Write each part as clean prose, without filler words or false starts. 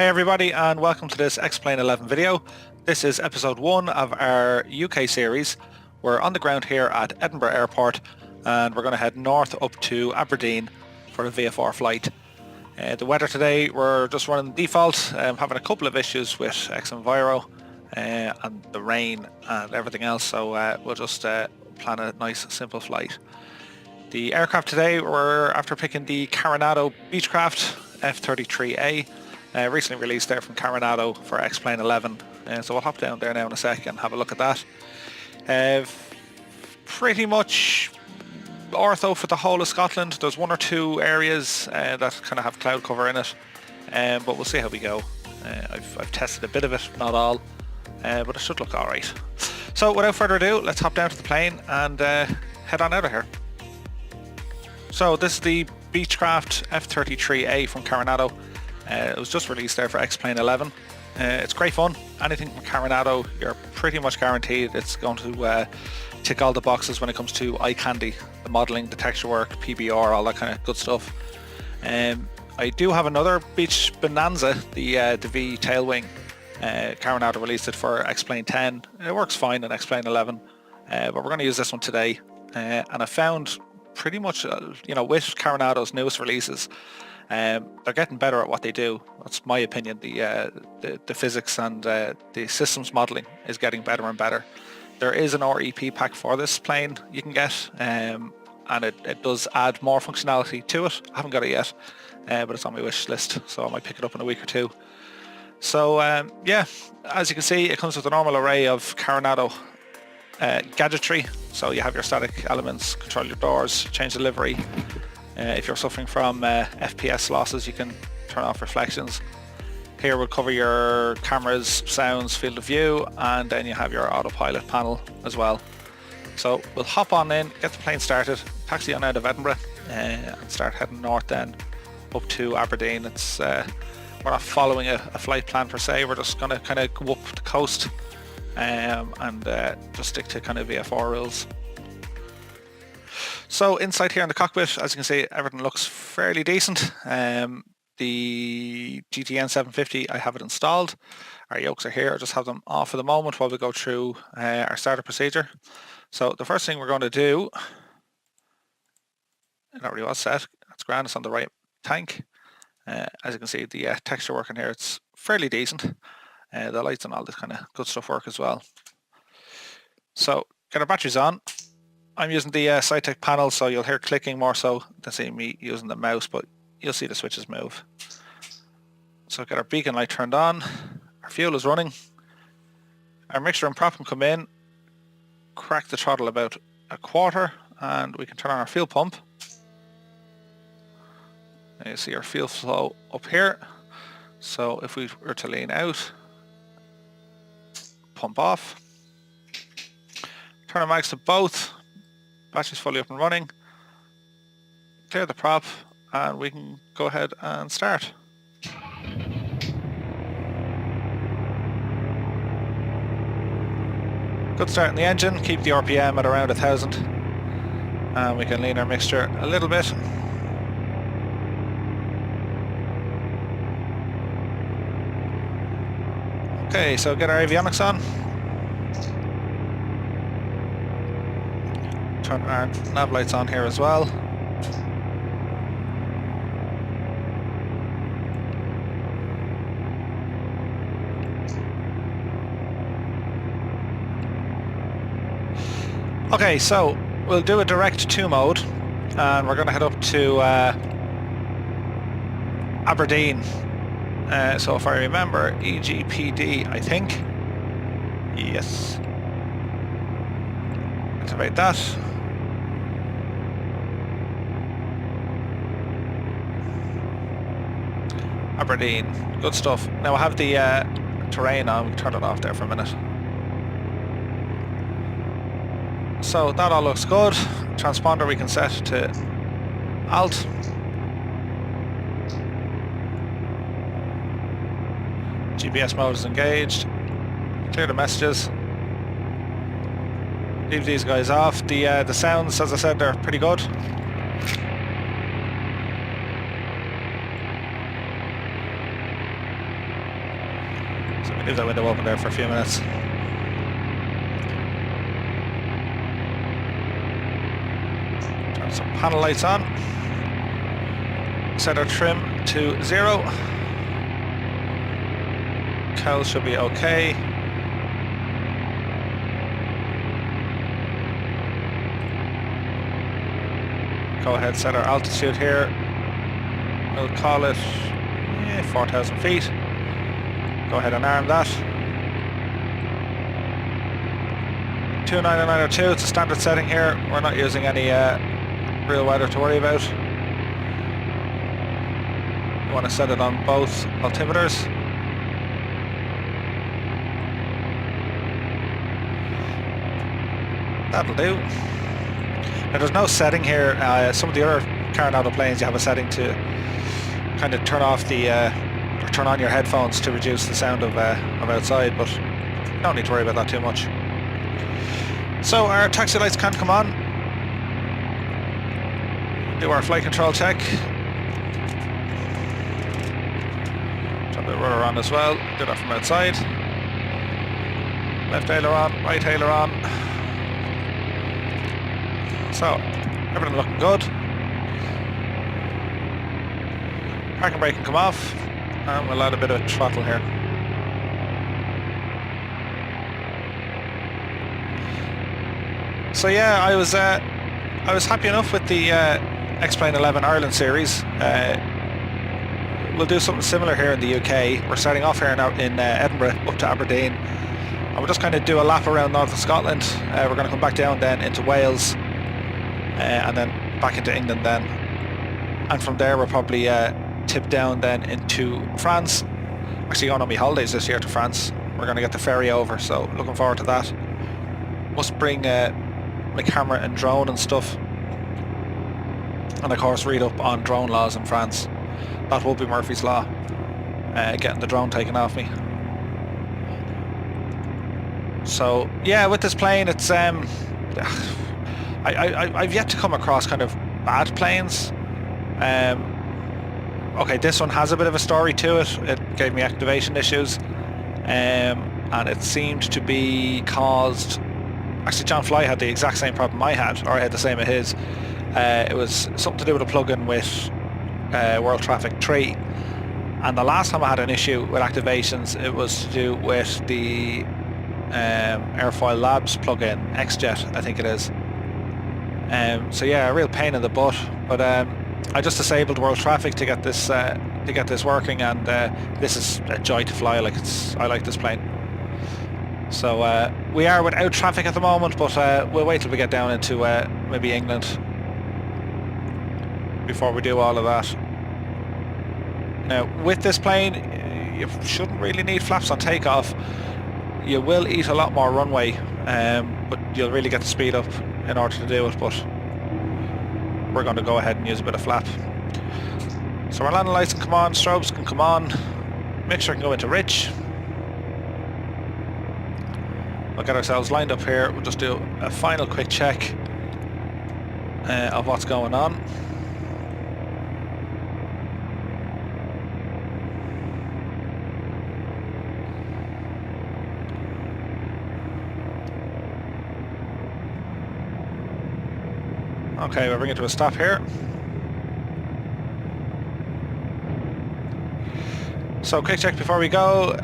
Hi everybody and welcome to this Explain 11 video. This is episode 1 of our UK series. We're on the ground here at Edinburgh Airport and we're going to head north up to Aberdeen for a VFR flight. The weather today, we're just running default, having a couple of issues with Xenviro and the rain and everything else, so we'll just plan a nice simple flight. The aircraft today, we're after picking the Carenado Beech F33A. Recently released there from Carenado for Explain 11, so we'll hop down there now in a sec and have a look at that. Pretty much ortho for the whole of Scotland. There's one or two areas that kind of have cloud cover in it, but we'll see how we go. I've tested a bit of it, not all, but it should look alright. So without further ado, let's hop down to the plane and head on out of here. So this is the Beechcraft F33A from Carenado. It was just released there for Explain 11. It's great fun. Anything from Carenado, you're pretty much guaranteed it's going to tick all the boxes when it comes to eye candy, the modelling, the texture work, PBR, all that kind of good stuff. I do have another Beech Bonanza, the V tailwing. Carenado released it for Explain 10. It works fine in Explain 11, but we're going to use this one today. And I found pretty much, with Carenado's newest releases, they're getting better at what they do. That's my opinion. The physics and the systems modelling is getting better and better. There is an REP pack for this plane you can get, and it does add more functionality to it. I haven't got it yet, but it's on my wish list, so I might pick it up in a week or two. So yeah, as you can see, it comes with a normal array of Carenado gadgetry. So you have your static elements, control your doors, change the livery. If you're suffering from FPS losses, you can turn off reflections. Here we'll cover your cameras, sounds, field of view, and then you have your autopilot panel as well. So we'll hop on in, get the plane started, taxi on out of Edinburgh, and start heading north then up to Aberdeen. It's we're not following a flight plan per se, we're just going to kind of go up the coast and just stick to kind of VFR rules. So inside here in the cockpit, as you can see, everything looks fairly decent. The GTN 750, I have it installed. Our yokes are here. I just have them off for the moment while we go through our startup procedure. So the first thing we're going to do, it already was set, that's grand, it's on the right tank. As you can see, the texture work in here, it's fairly decent. The lights and all this kind of good stuff work as well. So get our batteries on. I'm using the SciTech panel, so you'll hear clicking more so than seeing me using the mouse, but you'll see the switches move. So get our beacon light turned on, our fuel is running, our mixture and prop can come in, crack the throttle about a quarter, and we can turn on our fuel pump. And you see our fuel flow up here. So if we were to lean out, pump off, turn our mags to both, battery's fully up and running, clear the prop, and we can go ahead and start. Good start in the engine, keep the RPM at around 1000, and we can lean our mixture a little bit. Okay, so get our avionics on. Turn our nav lights on here as well. Okay, so we'll do a direct 2 mode and we're going to head up to Aberdeen. So if I remember, EGPD, I think. Yes. Activate that. Aberdeen, good stuff. Now I have the terrain on, we can turn it off there for a minute. So that all looks good. Transponder we can set to Alt. GPS mode is engaged. Clear the messages. Leave these guys off. The sounds, as I said, they're pretty good. Leave that window open there for a few minutes. Turn some panel lights on. Set our trim to 0. Cows should be okay. Go ahead, set our altitude here. We'll call it 4,000 feet. Go ahead and arm that. 29902, it's a standard setting here. We're not using any real weather to worry about. You want to set it on both altimeters. That'll do. Now there's no setting here. Some of the other Carenado planes you have a setting to kind of turn off the or turn on your headphones to reduce the sound of outside, but you don't need to worry about that too much. So our taxi lights can come on. Do our flight control check. Turn the rudder on as well. Do that from outside. Left aileron, right aileron. So everything looking good. Parking brake can come off, and we'll add a bit of throttle here. So yeah, I was happy enough with the X-Plane 11 Ireland series. We'll do something similar here in the UK. We're starting off here in Edinburgh up to Aberdeen, and we'll just kind of do a lap around northern Scotland. We're going to come back down then into Wales, and then back into England then, and from there we'll probably tip down then into France. Actually going on my holidays this year to France. We're going to get the ferry over, so looking forward to that. Must bring my camera and drone and stuff, and of course read up on drone laws in France. That will be Murphy's Law, getting the drone taken off me. So yeah, with this plane, it's I've yet to come across kind of bad planes. Okay, this one has a bit of a story to it. It gave me activation issues, and it seemed to be caused. Actually, John Fly had the exact same problem I had, or I had the same as his. It was something to do with a plug-in with World Traffic 3, and the last time I had an issue with activations, it was to do with the Airfoil Labs plug-in, XJet, I think it is. So yeah, a real pain in the butt, but I just disabled World Traffic to get this working, and this is a joy to fly. I like this plane. So we are without traffic at the moment, but we'll wait till we get down into maybe England before we do all of that. Now with this plane, you shouldn't really need flaps on takeoff. You will eat a lot more runway, but you'll really get the speed up in order to do it, but we're going to go ahead and use a bit of flap. So our landing lights can come on, strobes can come on, mixture can go into rich. We'll get ourselves lined up here. We'll just do a final quick check of what's going on. Okay, we'll bring it to a stop here. So quick check before we go.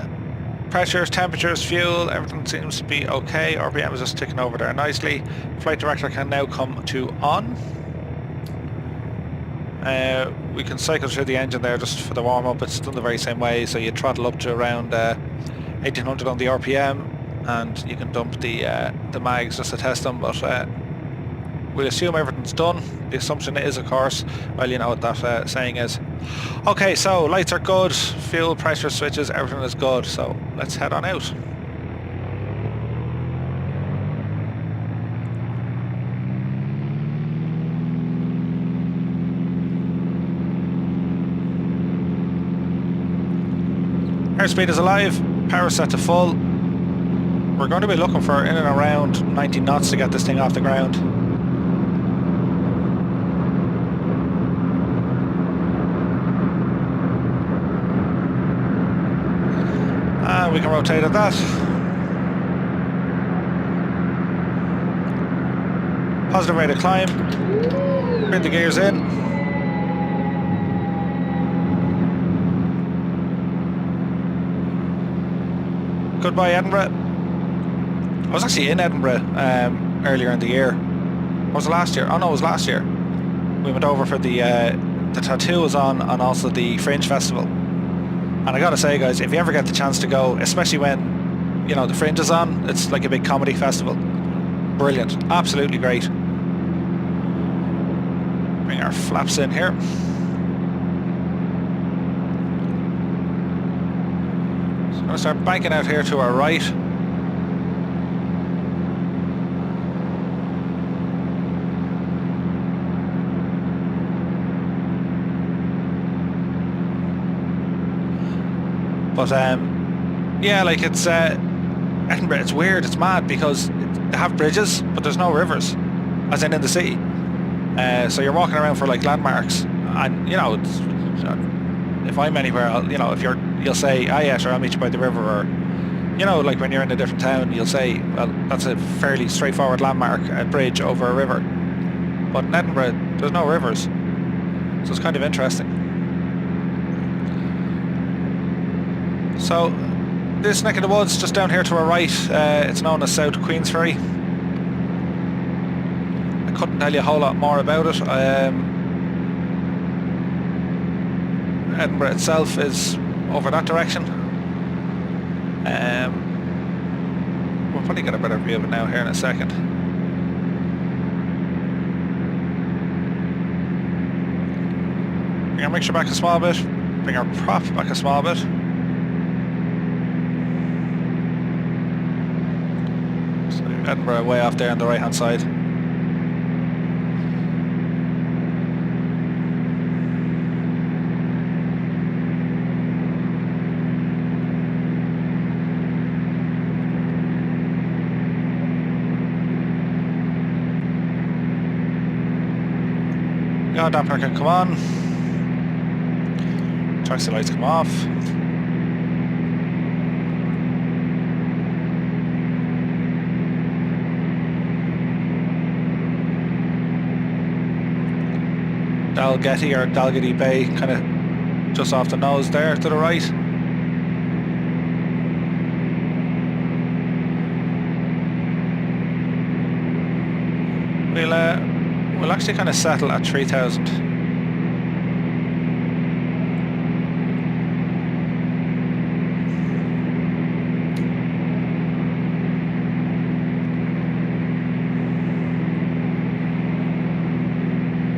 Pressures, temperatures, fuel, everything seems to be okay. RPM is just ticking over there nicely. Flight director can now come to on. We can cycle through the engine there just for the warm-up. It's done the very same way, so you throttle up to around 1800 on the RPM, and you can dump the mags just to test them, but we'll assume everything's done. The assumption is, of course, well, you know what that saying is. Okay, so lights are good, fuel, pressure switches, everything is good, so let's head on out. Airspeed is alive, power set to full. We're going to be looking for in and around 90 knots to get this thing off the ground. And we can rotate at that. Positive rate of climb. Bring the gears in. Goodbye, Edinburgh. I was actually in Edinburgh earlier in the year. Or was it last year? Oh no, it was last year. We went over for the tattoo was on, and also the Fringe Festival. And I gotta say, guys, if you ever get the chance to go, especially when, you know, the Fringe is on, it's like a big comedy festival. Brilliant, absolutely great. Bring our flaps in here. So I'm gonna start banking out here to our right. But yeah, like it's Edinburgh, it's weird, it's mad, because they have bridges, but there's no rivers, as in the city. So you're walking around for like landmarks, and you know, it's, if I'm anywhere, you know, if you'll say, ah yeah, sure, I'll meet you by the river, or you know, like when you're in a different town, you'll say, well, that's a fairly straightforward landmark, a bridge over a river. But in Edinburgh, there's no rivers, so it's kind of interesting. So this neck of the woods, just down here to our right, it's known as South Queensferry. I couldn't tell you a whole lot more about it. Edinburgh itself is over that direction. We'll probably get a better view of it now here in a second. Bring our mixture back a small bit, bring our prop back a small bit. Edinburgh way off there on the right hand side. Yaw dampener can come on. Taxi lights come off. Dalgety or Dalgety Bay, kind of just off the nose there to the right. We'll actually kind of settle at 3,000.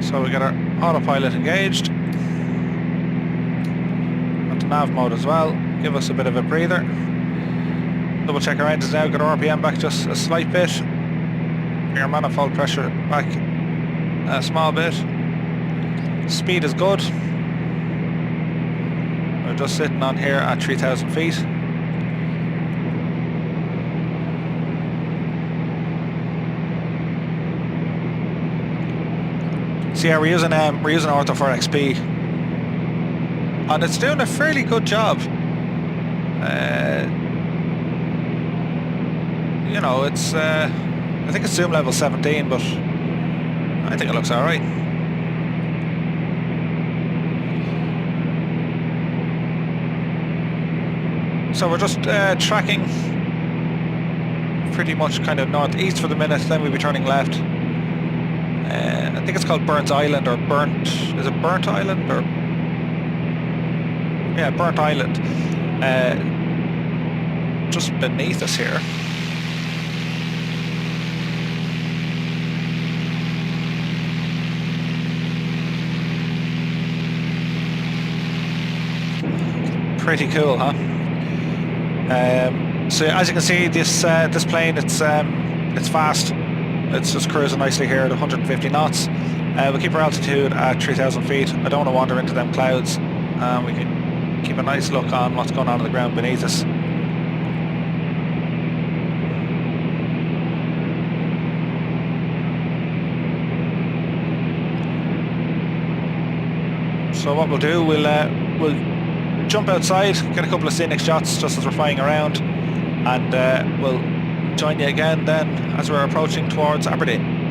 So we got our autopilot engaged. Onto nav mode as well. Give us a bit of a breather. Double check our engines now. Got our RPM back just a slight bit. Bring our manifold pressure back a small bit. Speed is good. We're just sitting on here at 3,000 feet. So yeah, we're using Ortho 4XP, and it's doing a fairly good job. You know, it's I think it's zoom level 17, but I think it looks alright. So we're just tracking pretty much kind of northeast for the minute, then we'll be turning left. I think it's called Burnt Island, or Burnt, is it Burnt Island, or? Yeah, Burnt Island. Just beneath us here. Pretty cool, huh? So as you can see, this plane, it's fast. It's just cruising nicely here at 150 knots. We'll keep our altitude at 3,000 feet. I don't want to wander into them clouds. We can keep a nice look on what's going on the ground beneath us. So what we'll do, we'll jump outside, get a couple of scenic shots just as we're flying around, and we'll join you again then as we're approaching towards Aberdeen.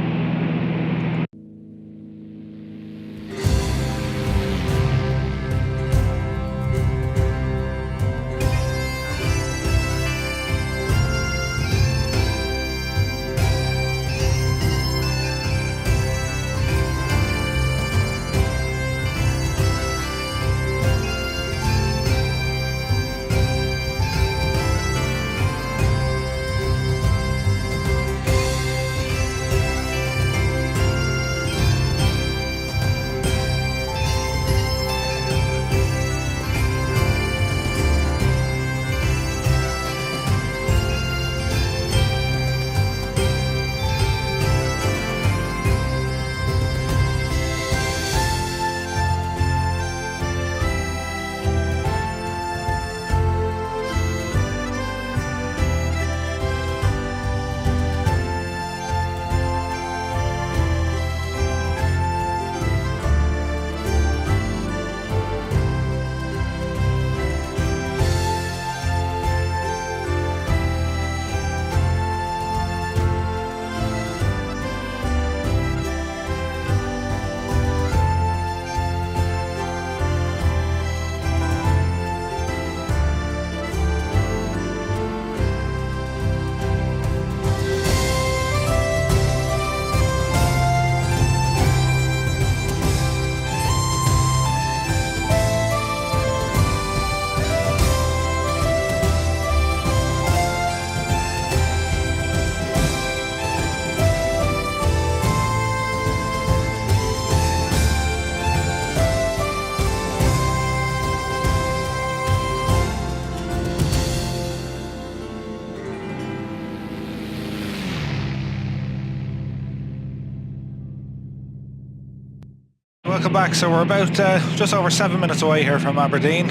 Welcome back. So we're about just over 7 minutes away here from Aberdeen.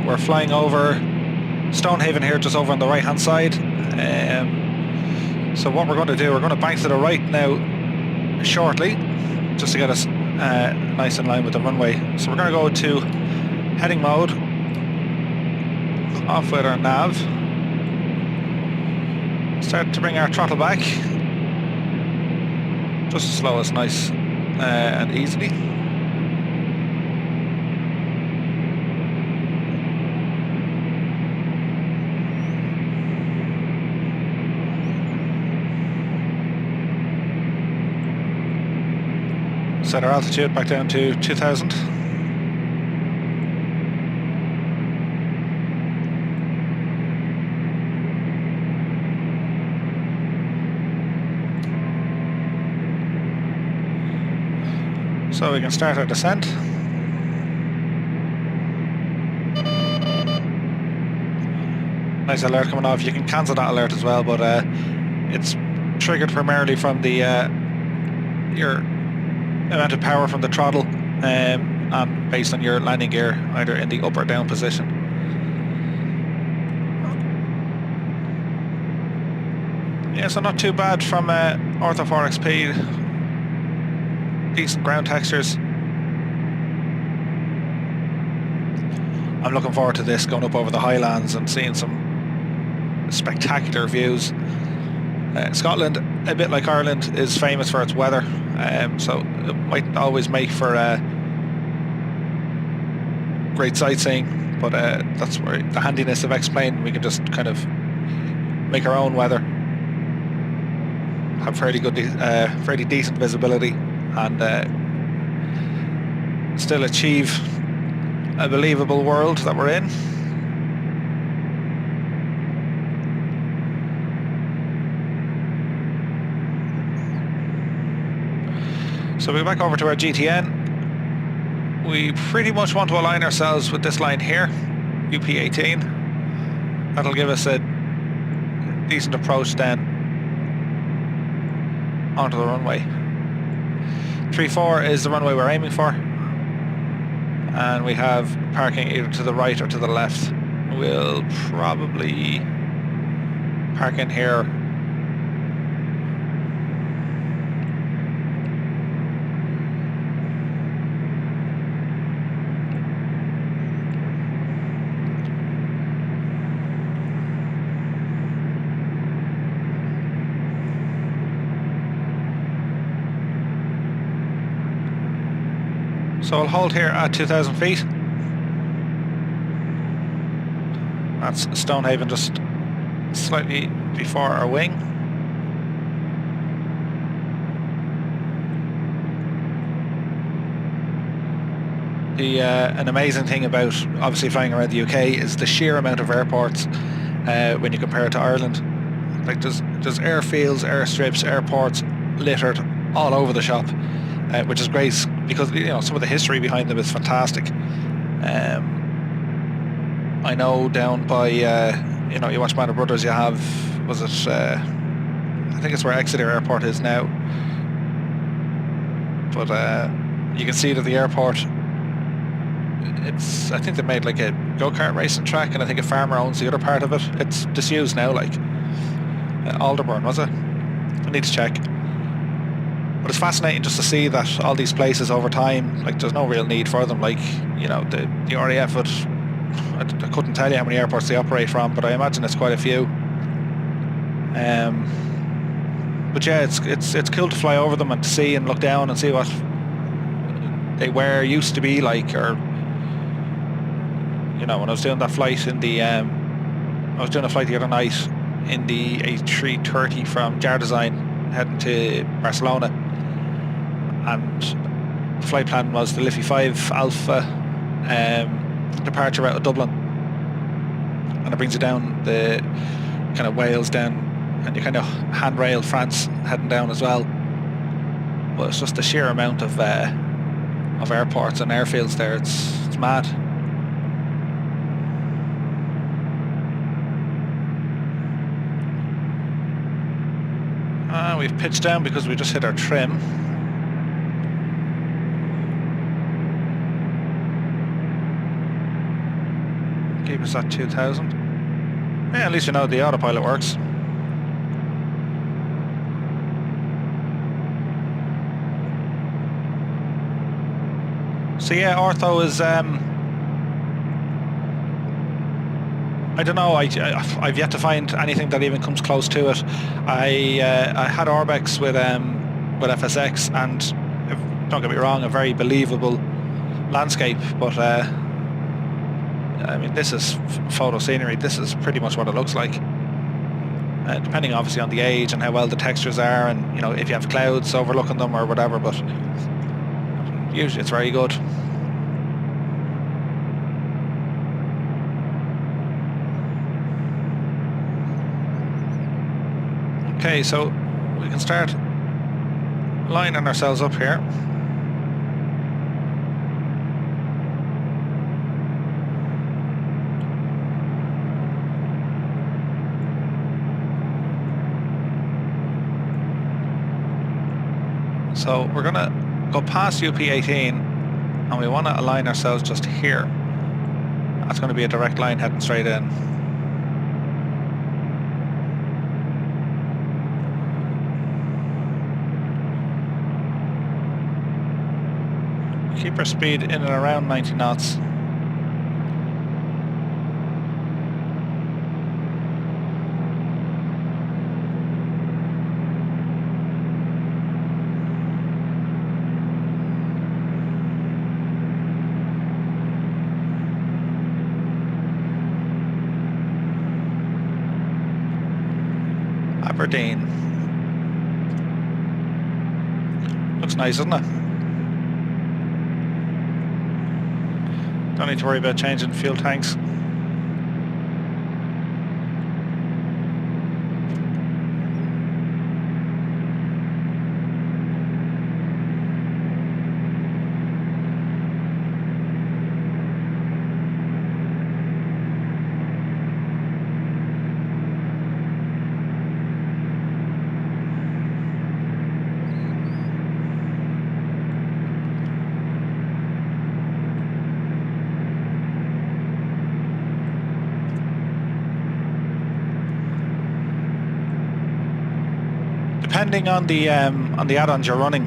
We're flying over Stonehaven here, just over on the right hand side. So what we're going to do, we're going to bank to the right now shortly, just to get us nice in line with the runway. So we're going to go to heading mode, off with our nav, start to bring our throttle back, just to slow us nice and easily. Set our altitude back down to 2000. So we can start our descent. Nice alert coming off. You can cancel that alert as well, but it's triggered primarily from the your amount of power from the throttle, and based on your landing gear, either in the up or down position. Yeah, so not too bad from Ortho 4XP. Decent ground textures. I'm looking forward to this, going up over the highlands and seeing some spectacular views. Scotland, a bit like Ireland, is famous for its weather, so it mightn't always make for great sightseeing, but that's where the handiness of X-Plane, we can just kind of make our own weather, have fairly good, fairly decent visibility, and still achieve a believable world that we're in. So we go back over to our GTN. We pretty much want to align ourselves with this line here, UP18. That'll give us a decent approach then onto the runway. 34 is the runway we're aiming for, and we have parking either to the right or to the left. We'll probably park in here. So I'll hold here at 2,000 feet. That's Stonehaven just slightly before our wing. An amazing thing about obviously flying around the UK is the sheer amount of airports when you compare it to Ireland. Like there's airfields, airstrips, airports littered all over the shop, which is great because some of the history behind them is fantastic. I know down by you watch Band of Brothers, you have I think it's where Exeter Airport is now, but you can see that the airport, I think they made like a go-kart racing track, and I think a farmer owns the other part of it. It's disused now, like Alderburn, was it? I need to check. But it's fascinating just to see that all these places over time, like there's no real need for them. Like the RAF would, I couldn't tell you how many airports they operate from, but I imagine it's quite a few. But yeah, it's cool to fly over them and to see and look down and see what they used to be like, or when I was doing that flight in the I was doing a flight the other night in the A330 from Jar Design heading to Barcelona, and the flight plan was the Liffey 5 Alpha departure out of Dublin, and it brings you down the kind of Wales down, and you kind of handrail France heading down as well. But it's just the sheer amount of airports and airfields there. It's mad. We've pitched down because we just hit our trim. Keep us at 2,000. Yeah, at least you know the autopilot works. So yeah, ortho is I don't know. I've yet to find anything that even comes close to it. I had Orbex with FSX, and don't get me wrong, a very believable landscape. But I mean, this is photo scenery. This is pretty much what it looks like. Depending obviously on the age and how well the textures are, and if you have clouds overlooking them or whatever. But usually it's very good. Okay, so we can start lining ourselves up here. So we're gonna go past UP18, and we want to align ourselves just here. That's going to be a direct line heading straight in. Keep our speed in and around 90 knots. Aberdeen. Looks nice, doesn't it? Don't need to worry about changing fuel tanks. Depending on the add-ons you're running,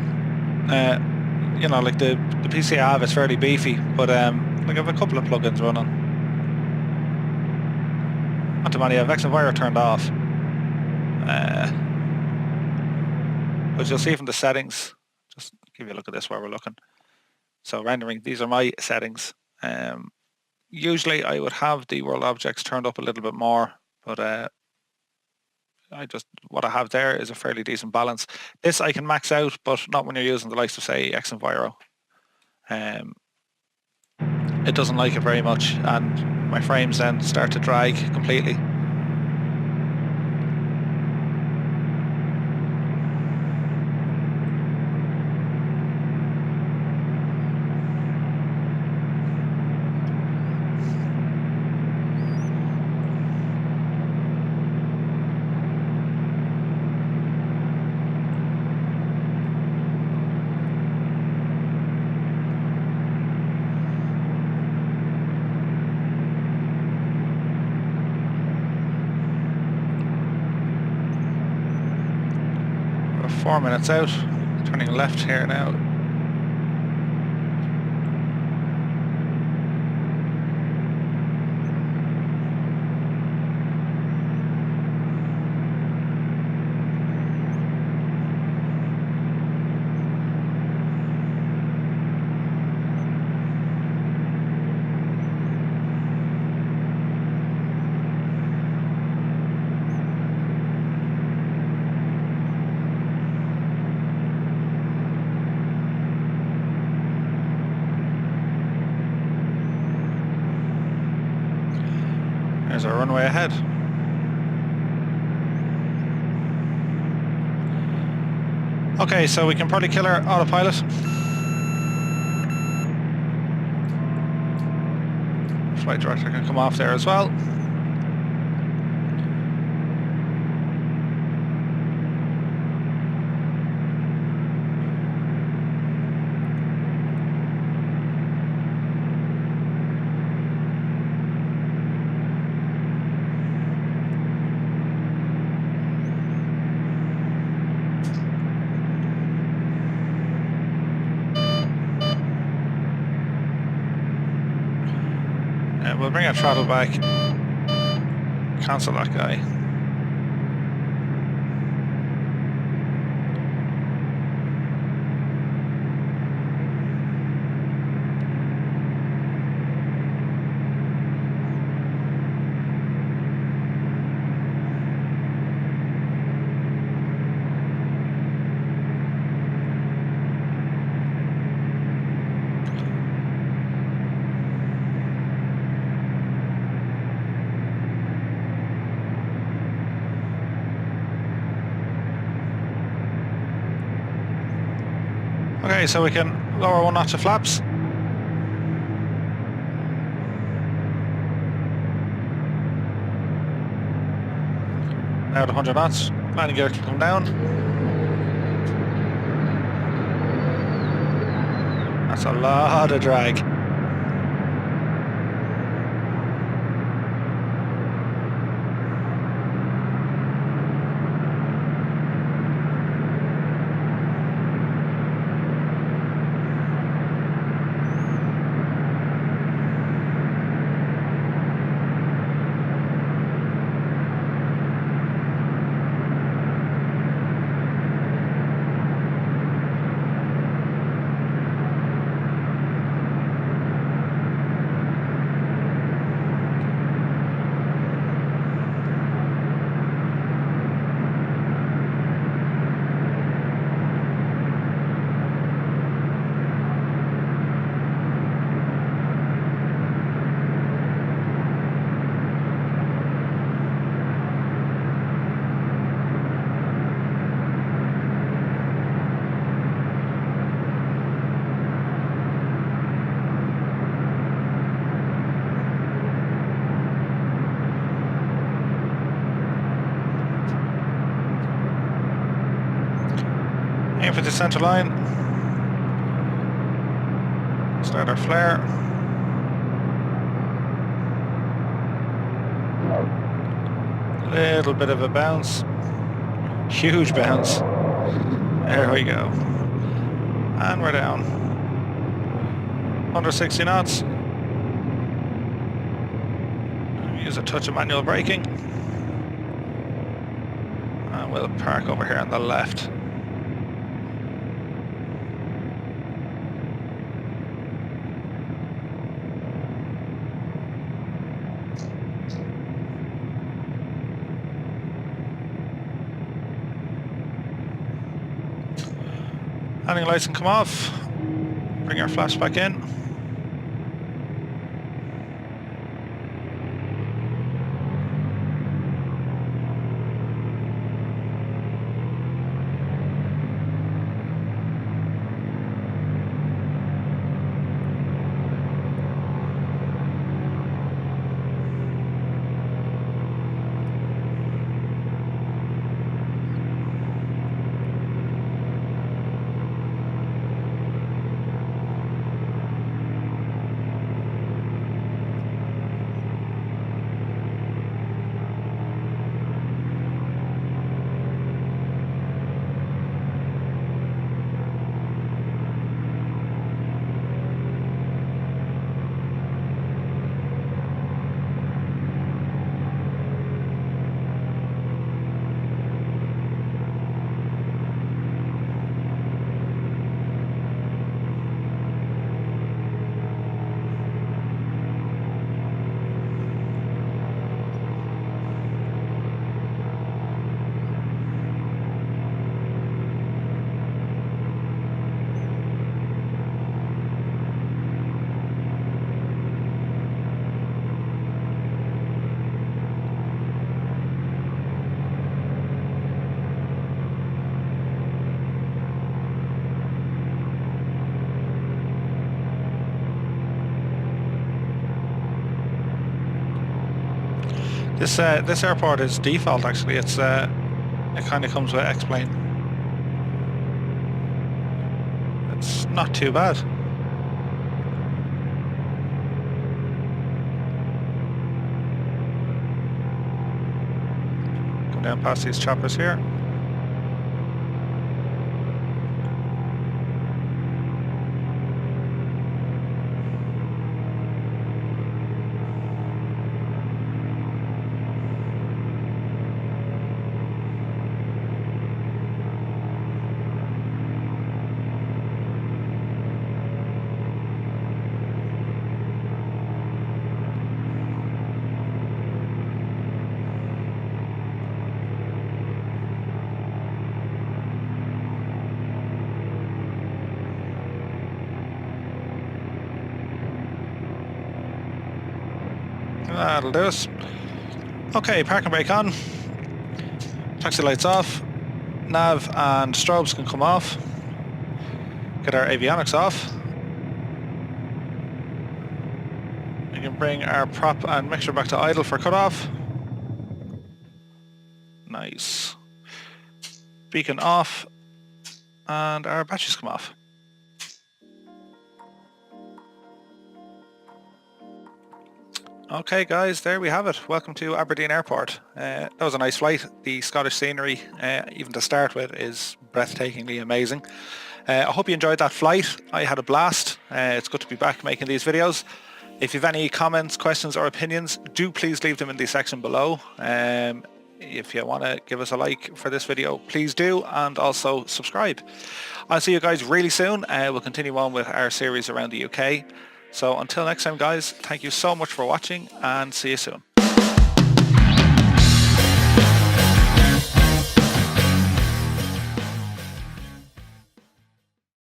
like the PC I have is fairly beefy, but like I have a couple of plugins running. Not too many. I have Exenvire turned off, but you'll see from the settings. Just give you a look at this while we're looking. So rendering, these are my settings. Usually I would have the world objects turned up a little bit more, but what I have there is a fairly decent balance. This I can max out, but not when you're using the likes of, say, Xenviro. It doesn't like it very much, and my frames then start to drag completely. We're 4 minutes out, turning left here now. There's our runway ahead. Okay, so we can probably kill our autopilot. Flight director can come off there as well. We'll bring our throttle back, cancel that guy. Okay, so we can lower 1 notch of flaps. Now at 100 knots, landing gear can come down. That's a lot of drag. Aim for the centre line. Start our flare. Little bit of a bounce. Huge bounce. There we go. And we're down. Under 60 knots. Use a touch of manual braking. And we'll park over here on the left. Landing lights can come off. Bring our flaps back in. This airport is default actually. It kind of comes with X-Plane. It's not too bad. Come down past these choppers here. That'll do us. Okay, parking brake on. Taxi lights off. Nav and strobes can come off. Get our avionics off. We can bring our prop and mixture back to idle for cutoff. Nice. Beacon off. And our batteries come off. Okay guys, there we have it. Welcome to Aberdeen Airport. That was a nice flight. The Scottish scenery, even to start with, is breathtakingly amazing. I hope you enjoyed that flight. I had a blast. It's good to be back making these videos. If you have any comments, questions or opinions, do please leave them in the section below. If you want to give us a like for this video, please do, and also subscribe. I'll see you guys really soon. We'll continue on with our series around the UK. So until next time guys, thank you so much for watching and see you soon.